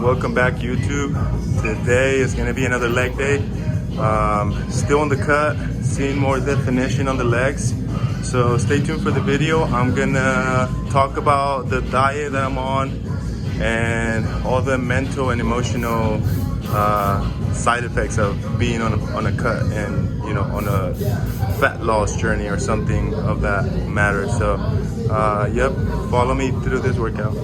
Welcome back, YouTube. Today is going to be another leg day. Still on the cut, seeing more definition on the legs. So stay tuned for the video. I'm going to talk about the diet that I'm on and all the mental and emotional side effects of being on a cut and on a fat loss journey or something of that matter. So yep, follow me through this workout.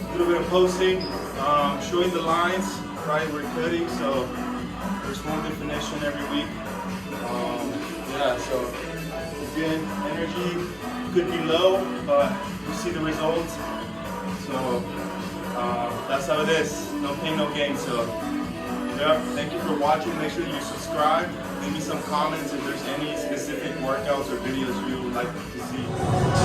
A little bit of posting, showing the lines, right? We're cutting, so there's more definition every week. Yeah, so again, energy could be low, but you see the results. So that's how it is. No pain, no gain. So yeah, thank you for watching. Make sure you subscribe. Leave me some comments if there's any specific workouts or videos you would like to see.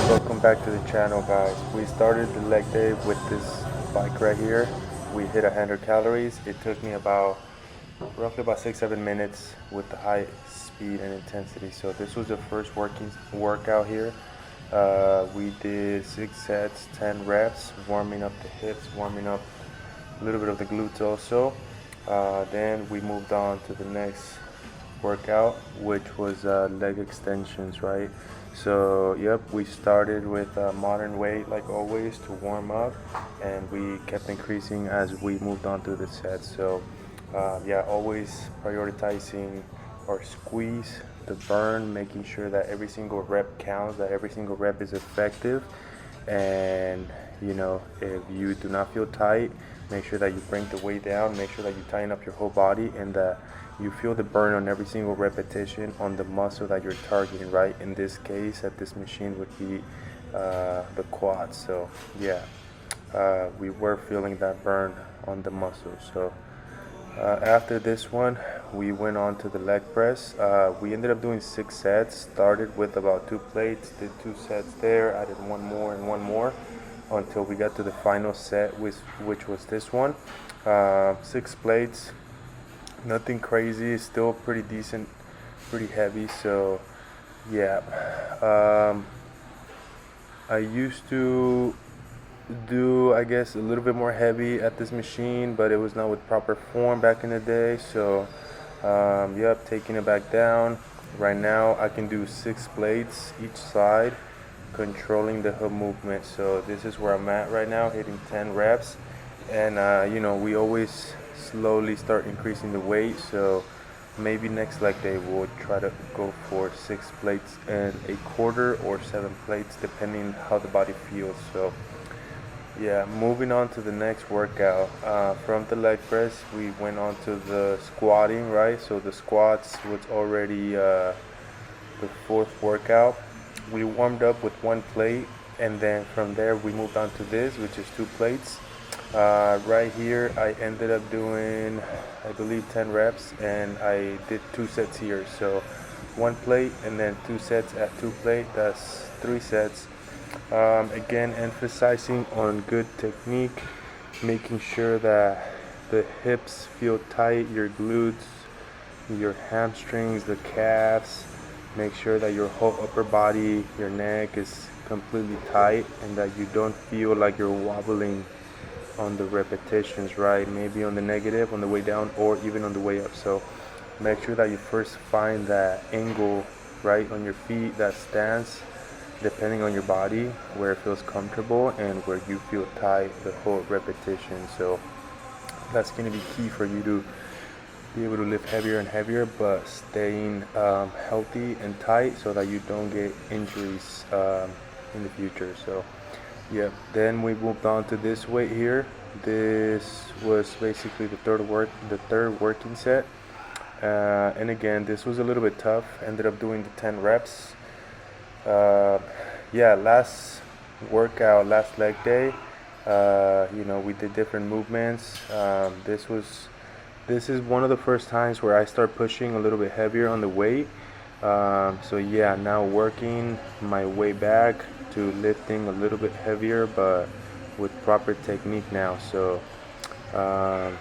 Welcome back to the channel, guys. We started the leg day with this bike right here. We hit 100 calories. It took me roughly about 6-7 minutes with the high speed and intensity. So this was the first workout here. We did 6 sets, 10 reps, warming up the hips, warming up a little bit of the glutes also. Then we moved on to the next workout, which was leg extensions, right? So yep, we started with modern weight like always to warm up, and we kept increasing as we moved on through the sets. So yeah, always prioritizing our squeeze, the burn, making sure that every single rep counts, that every single rep is effective. And if you do not feel tight, make sure that you bring the weight down, make sure that you tighten up your whole body, and that you feel the burn on every single repetition on the muscle that you're targeting, right? In this case, at this machine would be the quads. So yeah, we were feeling that burn on the muscle. So after this one, we went on to the leg press. We ended up doing 6 sets, started with about 2 plates, did 2 sets there, added 1 more and 1 more until we got to the final set, which was this one. 6 plates, nothing crazy, still pretty decent, pretty heavy. So yeah, I used to do, I guess, a little bit more heavy at this machine, but it was not with proper form back in the day. So yep, taking it back down. Right now I can do 6 plates each side, controlling the hip movement. So this is where I'm at right now, hitting 10 reps. And we always slowly start increasing the weight. So maybe next leg day we'll try to go for 6 plates and a quarter or 7 plates, depending how the body feels. So yeah, moving on to the next workout. From the leg press, we went on to the squatting, right? So the squats was already the 4th workout. We warmed up with 1 plate, and then from there we moved on to this, which is 2 plates. Right here I ended up doing, I believe, 10 reps, and I did 2 sets here. So 1 plate and then 2 sets at 2 plate, that's 3 sets. Again, emphasizing on good technique, making sure that the hips feel tight, your glutes, your hamstrings, the calves. Make sure that your whole upper body, your neck is completely tight, and that you don't feel like you're wobbling on the repetitions, right? Maybe on the negative, on the way down, or even on the way up. So make sure that you first find that angle, right, on your feet, that stance, depending on your body, where it feels comfortable and where you feel tight the whole repetition. So that's going to be key for you to be able to lift heavier and heavier, but staying healthy and tight so that you don't get injuries in the future. So yeah, then we moved on to this weight here. This was basically the third working set, and again, this was a little bit tough. Ended up doing the 10 reps. Yeah, last workout, last leg day, we did different movements. This is one of the first times where I start pushing a little bit heavier on the weight. So yeah, now working my way back to lifting a little bit heavier, but with proper technique now. So Um,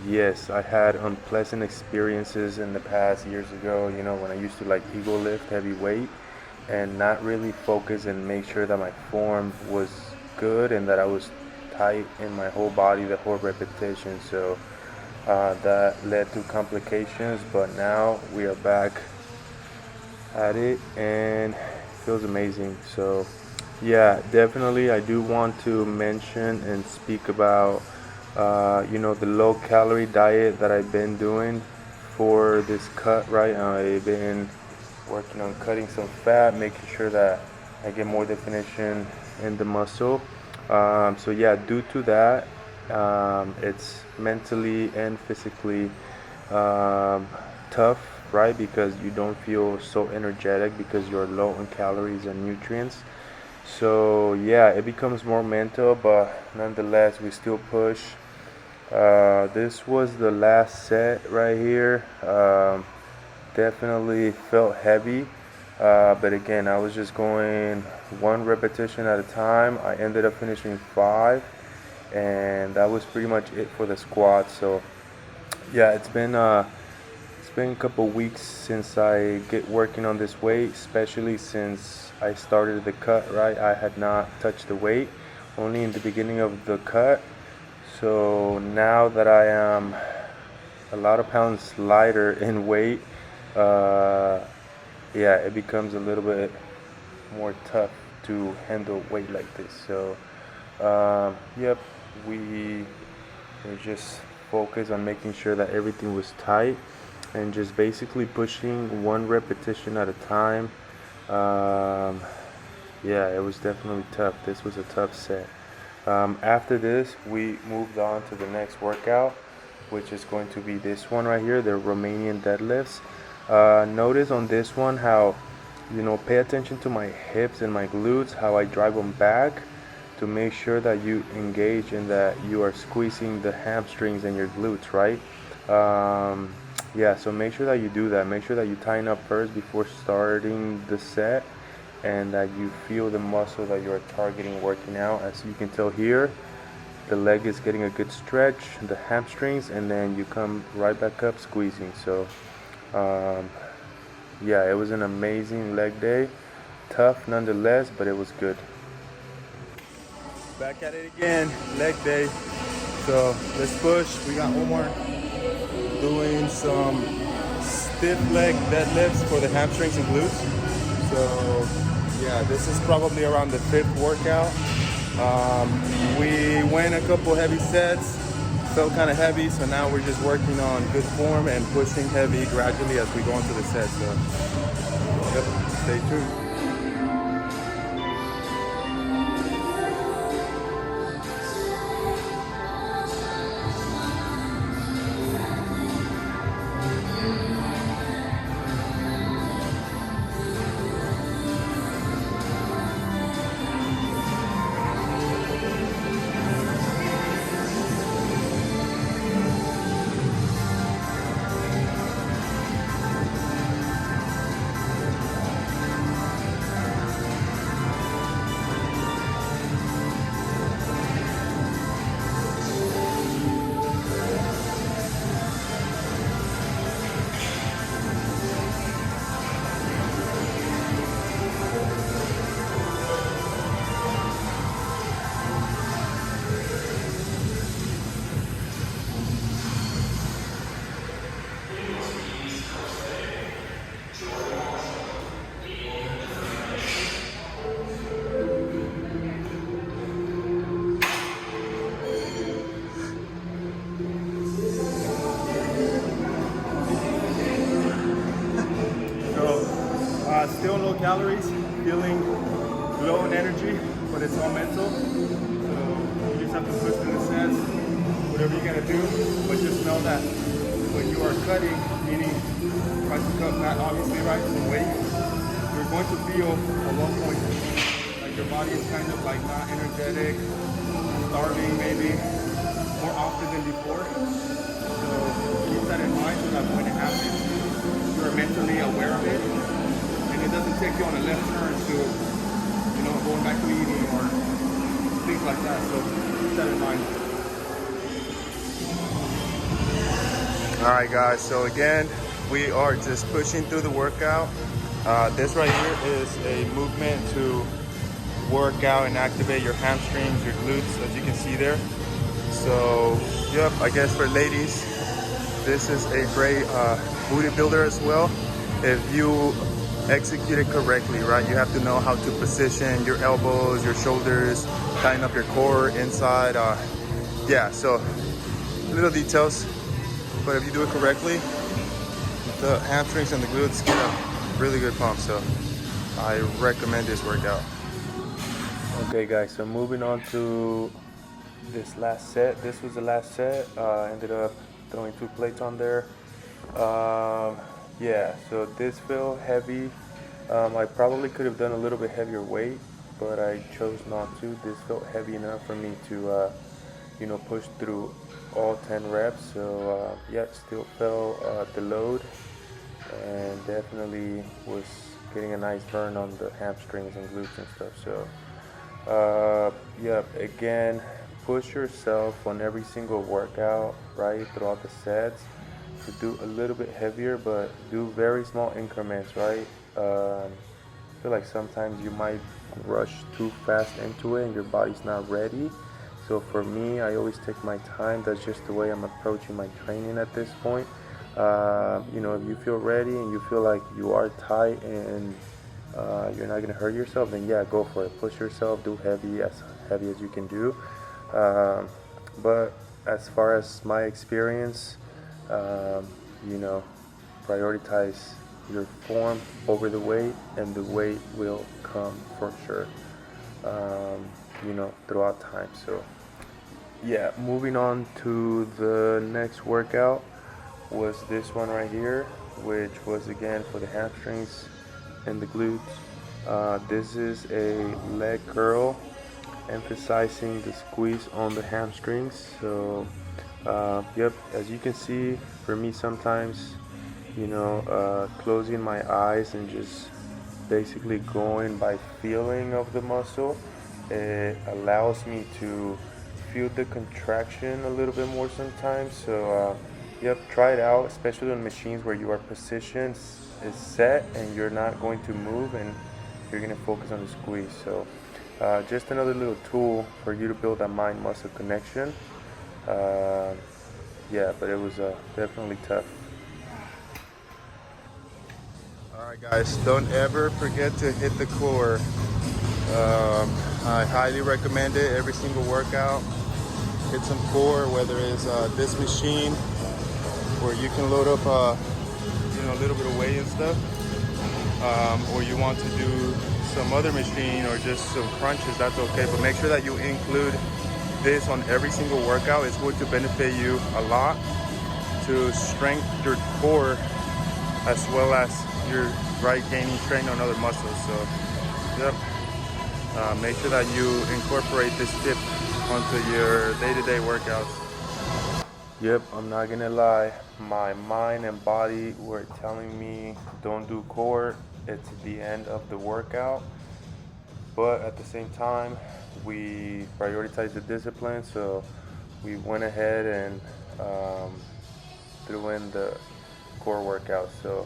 yes, I had unpleasant experiences in the past years ago, when I used to like ego lift heavy weight and not really focus and make sure that my form was good and that I was tight in my whole body the whole repetition. So that led to complications, but now we are back at it and it feels amazing. So, yeah, definitely, I do want to mention and speak about, the low calorie diet that I've been doing for this cut, right? I've been working on cutting some fat, making sure that I get more definition in the muscle. So, yeah, due to that, it's mentally and physically um, tough, right? Because you don't feel so energetic because you're low in calories and nutrients. So yeah, it becomes more mental, but nonetheless, we still push. This was the last set right here. Definitely felt heavy, but again, I was just going one repetition at a time. I ended up finishing five, and that was pretty much it for the squat. So yeah, it's been a couple weeks since I get working on this weight, especially since I started the cut, right? I had not touched the weight, only in the beginning of the cut. So now that I am a lot of pounds lighter in weight, uh, yeah, it becomes a little bit more tough to handle weight like this. So, yep, we were just focused on making sure that everything was tight and just basically pushing one repetition at a time. Um, yeah, it was definitely tough. This was a tough set. After this, we moved on to the next workout, which is going to be this one right here, the Romanian deadlifts. Notice on this one how, pay attention to my hips and my glutes, how I drive them back to make sure that you engage and that you are squeezing the hamstrings and your glutes, right? Yeah, so make sure that you do that. Make sure that you tighten up first before starting the set and that you feel the muscle that you're targeting working out. As you can tell here, the leg is getting a good stretch, the hamstrings, and then you come right back up squeezing. So, yeah, it was an amazing leg day. Tough nonetheless, but it was good. Back at it again, leg day. So let's push. We got Omar doing some stiff leg deadlifts for the hamstrings and glutes. So yeah, this is probably around the fifth workout. We went a couple heavy sets, felt kind of heavy, so now we're just working on good form and pushing heavy gradually as we go into the set. So yep, stay tuned. Still low calories, feeling low in energy, but it's all mental. So you just have to push through the sets, whatever you gotta do. But just know that when you are cutting, meaning try to cut fat, obviously, right, some weight, you're going to feel at one point like your body is kind of like not energetic, starving maybe, more often than before. So keep that in mind so that when it happens, you're mentally aware of it. It doesn't take you on a left turn to, going back to eating or things like that. So keep that in mind. Alright guys, so again, we are just pushing through the workout. This right here is a movement to work out and activate your hamstrings, your glutes, as you can see there. So, yep, I guess for ladies, this is a great booty builder as well. If you execute it correctly, right? You have to know how to position your elbows, your shoulders, tighten up your core inside. Yeah, so little details. But if you do it correctly, the hamstrings and the glutes get a really good pump. So I recommend this workout. Okay guys, so moving on to this last set. This was the last set. Ended up throwing 2 plates on there. Yeah, so this felt heavy. I probably could have done a little bit heavier weight, but I chose not to. This felt heavy enough for me to you know, push through all 10 reps. So yeah, still felt the load, and definitely was getting a nice burn on the hamstrings and glutes and stuff. So yeah, again, push yourself on every single workout, right, throughout the sets, to do a little bit heavier, but do very small increments, right? I feel like sometimes you might rush too fast into it and your body's not ready. So for me, I always take my time. That's just the way I'm approaching my training at this point. You know, if you feel ready and you feel like you are tight and you're not gonna hurt yourself, then yeah, go for it. Push yourself, do heavy as you can do. But as far as my experience, you know, prioritize your form over the weight, and the weight will come for sure, you know, throughout time. So yeah, moving on to the next workout was this one right here, which was again for the hamstrings and the glutes. This is a leg curl, emphasizing the squeeze on the hamstrings. So yep, as you can see, for me sometimes, you know, closing my eyes and just basically going by feeling of the muscle, it allows me to feel the contraction a little bit more sometimes. So yep, try it out, especially on machines where your position is set and you're not going to move and you're going to focus on the squeeze. So just another little tool for you to build that mind-muscle connection. Yeah, but it was definitely tough. Alright guys, don't ever forget to hit the core. I highly recommend it every single workout. Hit some core, whether it's this machine where you can load up you know, a little bit of weight and stuff, or you want to do some other machine or just some crunches, that's okay. But make sure that you include this on every single workout. It's going to benefit you a lot to strengthen your core as well as your gaining strength on other muscles. So yep, make sure that you incorporate this tip onto your day-to-day workouts. Yep, I'm not gonna lie, my mind and body were telling me don't do core, it's the end of the workout. But at the same time, we prioritized the discipline, so we went ahead and threw in the core workout. So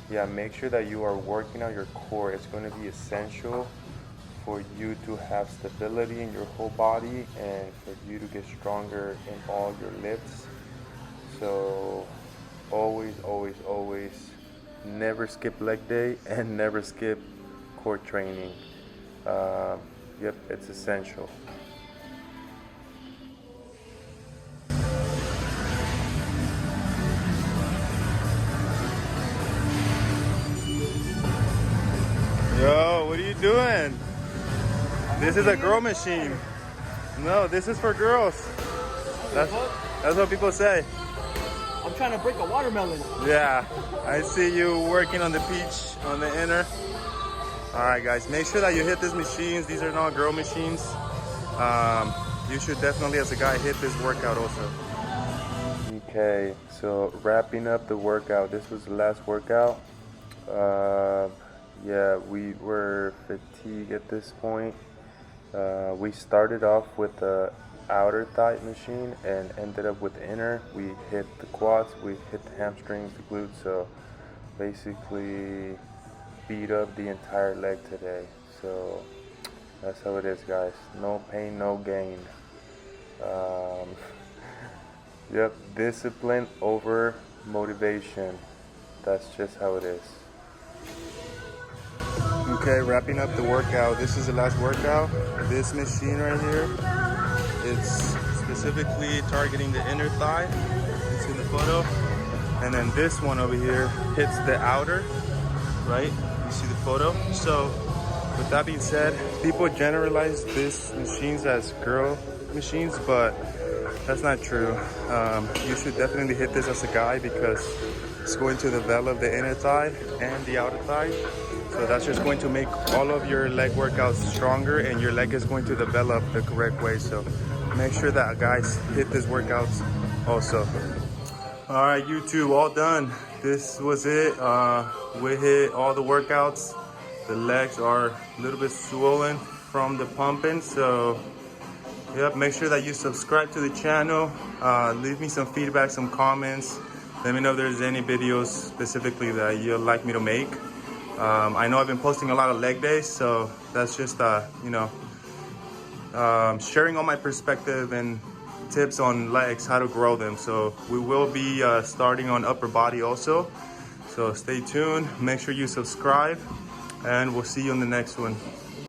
yeah, make sure that you are working out your core. It's going to be essential for you to have stability in your whole body and for you to get stronger in all your lifts. So always, always, always never skip leg day and never skip core training. Yep, it's essential. Yo, what are you doing? This is a girl machine. No, this is for girls. That's what people say. I'm trying to break a watermelon. Yeah, I see you working on the peach on the inner. Alright guys, make sure that you hit these machines. These are not girl machines. You should definitely, as a guy, hit this workout also. Okay, so wrapping up the workout. This was the last workout. Yeah, we were fatigued at this point. We started off with the outer thigh machine and ended up with the inner. We hit the quads, we hit the hamstrings, the glutes, so basically beat up the entire leg today. So that's how it is, guys. No pain, no gain. Yep, discipline over motivation. That's just how it is. Okay, wrapping up the workout. This is the last workout. This machine right here, it's specifically targeting the inner thigh. You see the photo? And then this one over here hits the outer, right? You see the photo? So with that being said, people generalize these machines as girl machines, but that's not true. You should definitely hit this as a guy because it's going to develop the inner thigh and the outer thigh. So that's just going to make all of your leg workouts stronger and your leg is going to develop the correct way. So make sure that guys hit these workouts also. All right, YouTube, all done. This was it. We hit all the workouts. The legs are a little bit swollen from the pumping. So yep, make sure that you subscribe to the channel. Leave me some feedback, some comments. Let me know if there's any videos specifically that you'd like me to make. I know I've been posting a lot of leg days, so that's just, sharing all my perspective and tips on legs, how to grow them. So we will be starting on upper body also. So stay tuned, make sure you subscribe, and we'll see you in the next one.